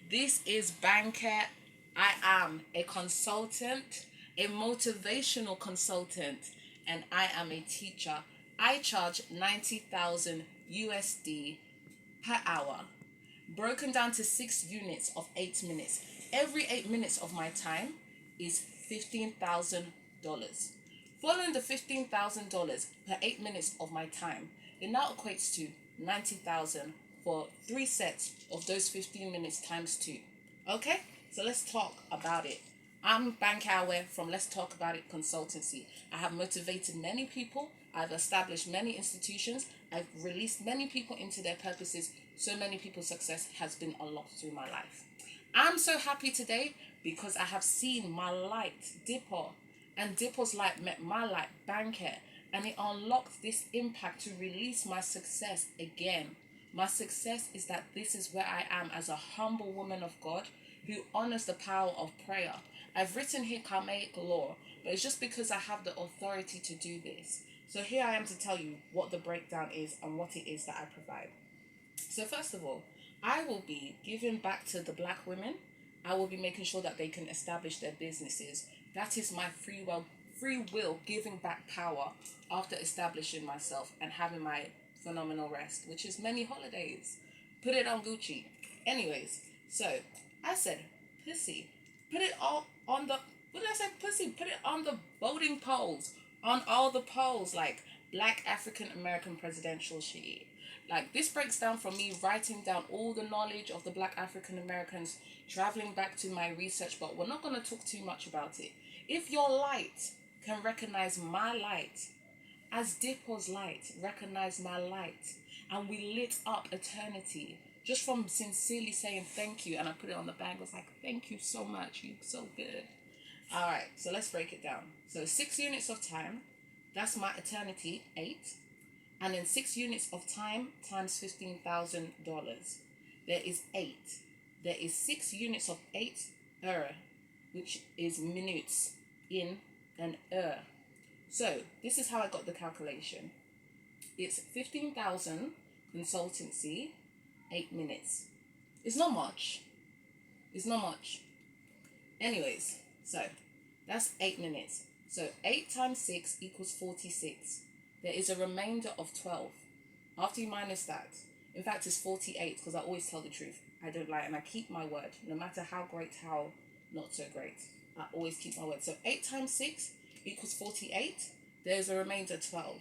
This is banke. I am a consultant, a motivational consultant, and I am a teacher. I charge 90,000 USD per hour, broken down to 6 units of 8 minutes. Every 8 minutes of my time is $15,000. Following the $15,000 per 8 minutes of my time, it now equates to 90,000 for 3 sets of those 15 minutes times two. Okay, so let's talk about it. I'm Bankawe from Let's Talk About It Consultancy. I have motivated many people. I've established many institutions. I've released many people into their purposes. So many people's success has been unlocked through my life. I'm so happy today because I have seen my light, Dipper, and Dipper's light met my light, Banker, and it unlocked this impact to release my success again. My success is that this is where I am as a humble woman of God who honors the power of prayer. I've written here Karmaic law, but it's just because I have the authority to do this. So here I am to tell you what the breakdown is and what it is that I provide. So first of all, I will be giving back to the black women. I will be making sure that they can establish their businesses. That is my free will giving back power after establishing myself and having my phenomenal rest, which is many holidays. Put it on Gucci. Anyways, so I said, pussy, put it all on the, what did I say? Pussy, put it on the voting polls, on all the polls, like Black African American presidential shit. Like, this breaks down from me writing down all the knowledge of the Black African Americans, traveling back to my research, but we're not going to talk too much about it. If your light can recognize my light, as Dipper's light recognized my light, and we lit up eternity just from sincerely saying thank you, and I put it on the bag. I was like, thank you so much, you're so good. All right, so let's break it down. So 6 units of time, that's my eternity, 8. And then 6 units of time times $15,000. There is 8. There is 6 units of 8 which is minutes in an So this is how I got the calculation. It's 15,000 consultancy, 8 minutes. It's not much. It's not much. Anyways, so that's 8 minutes. So 8 times 6 equals 46. There is a remainder of 12. After you minus that, in fact, it's 48 because I always tell the truth. I don't lie and I keep my word, no matter how great, how not so great. I always keep my word. So 8 times 6 equals 48. There's a remainder 12.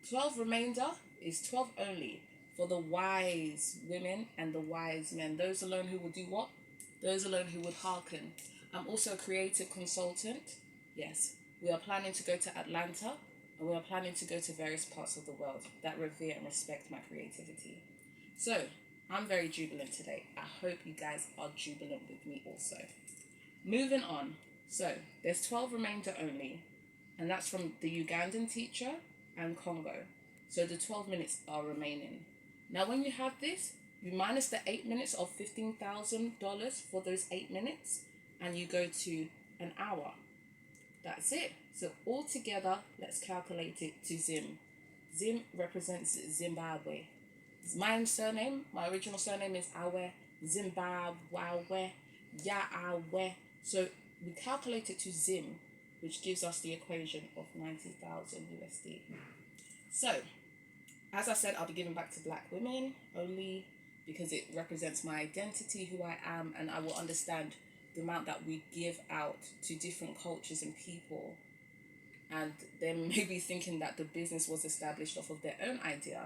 12 remainder is 12 only for the wise women and the wise men. Those alone who will do what? Those alone who would hearken. I'm also a creative consultant. Yes, we are planning to go to Atlanta. And we are planning to go to various parts of the world that revere and respect my creativity. So, I'm very jubilant today. I hope you guys are jubilant with me also. Moving on. So, there's 12 remainder only. And that's from the Ugandan teacher and Congo. So, the 12 minutes are remaining. Now, when you have this, you minus the 8 minutes of $15,000 for those 8 minutes. And you go to an hour. That's it. So altogether, let's calculate it to Zim. Zim represents Zimbabwe. My surname, my original surname is Awe, Zimbabwe, Yaawe. So we calculate it to Zim, which gives us the equation of 90,000 USD. So, as I said, I'll be giving back to black women only because it represents my identity, who I am, and I will understand the amount that we give out to different cultures and people, and they may be thinking that the business was established off of their own idea,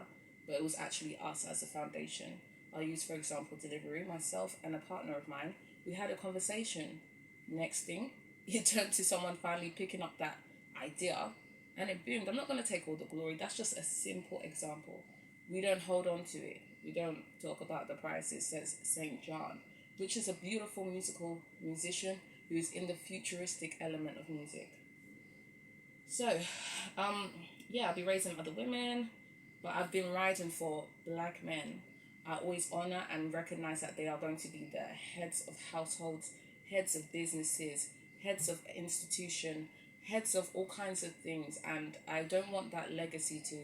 but it was actually us as a foundation. I'll use, for example, delivery. Myself and a partner of mine, we had a conversation. Next thing, it turned to someone finally picking up that idea, and it boomed. I'm not going to take all the glory. That's just a simple example. We don't hold on to it. We don't talk about the prices, says St. John, which is a beautiful musician who is in the futuristic element of music. So, I'll be raising other women, but I've been writing for black men. I always honor and recognize that they are going to be the heads of households, heads of businesses, heads of institution, heads of all kinds of things, and I don't want that legacy to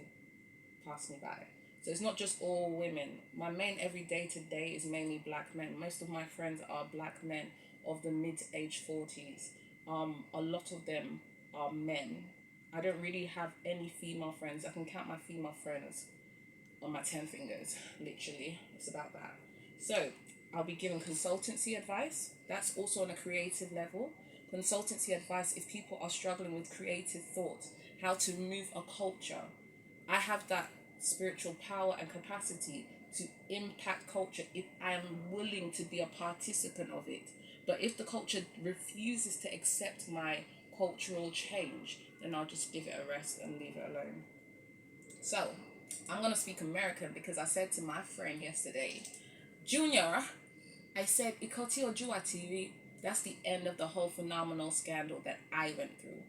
pass me by. So it's not just all women. My main everyday today is mainly black men. Most of my friends are black men of the mid-age 40s. A lot of them are men. I don't really have any female friends. I can count my female friends on my 10 fingers, literally. It's about that. So I'll be giving consultancy advice. That's also on a creative level. Consultancy advice if people are struggling with creative thought, how to move a culture. I have that spiritual power and capacity to impact culture if I am willing to be a participant of it. But if the culture refuses to accept my cultural change, then I'll just give it a rest and leave it alone. So I'm going to speak American because I said to my friend yesterday, Junior, I said, Ikoti Ojua TV, that's the end of the whole phenomenal scandal that I went through.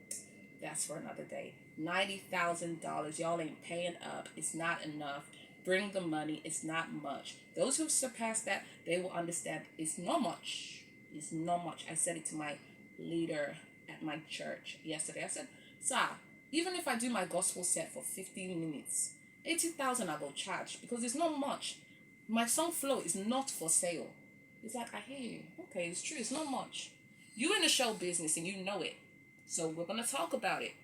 That's for another day. $90,000. Y'all ain't paying up. It's not enough. Bring the money. It's not much. Those who've surpassed that, they will understand it's not much. It's not much. I said it to my leader at my church yesterday. I said, sir, even if I do my gospel set for 15 minutes, 80,000 I will charge because it's not much. My song flow is not for sale. It's like, I hear you. Okay, it's true. It's not much. You in the show business and you know it. So we're going to talk about it.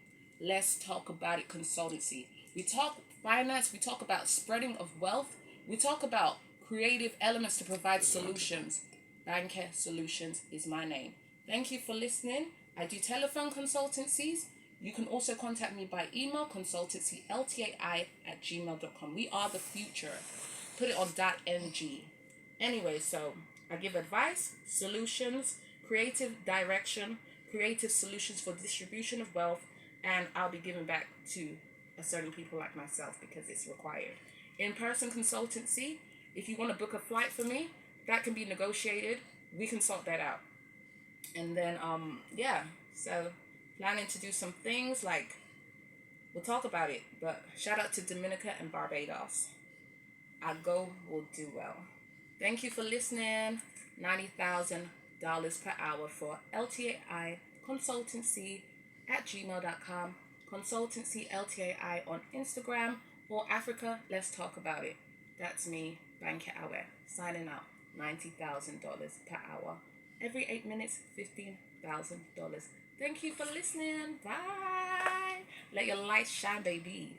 Let's talk about it. Consultancy. We talk finance. We talk about spreading of wealth. We talk about creative elements to provide solutions. Banke Solutions is my name. Thank you for listening. I do telephone consultancies. You can also contact me by email, consultancyltai@gmail.com. We are the future. Put it on .ng. Anyway, so I give advice, solutions, creative direction, creative solutions for distribution of wealth, and I'll be giving back to certain people like myself because it's required. In-person consultancy, if you want to book a flight for me, that can be negotiated. We can sort that out. And then, so planning to do some things like, we'll talk about it, but shout out to Dominica and Barbados. Our goal will do well. Thank you for listening. $90,000 per hour for LTAI consultancy @gmail.com. Consultancy LTAI on Instagram or Africa. Let's talk about it. That's me, Banke Awe, signing out. $90,000 per hour. Every 8 minutes, $15,000. Thank you for listening. Bye. Let your light shine, baby.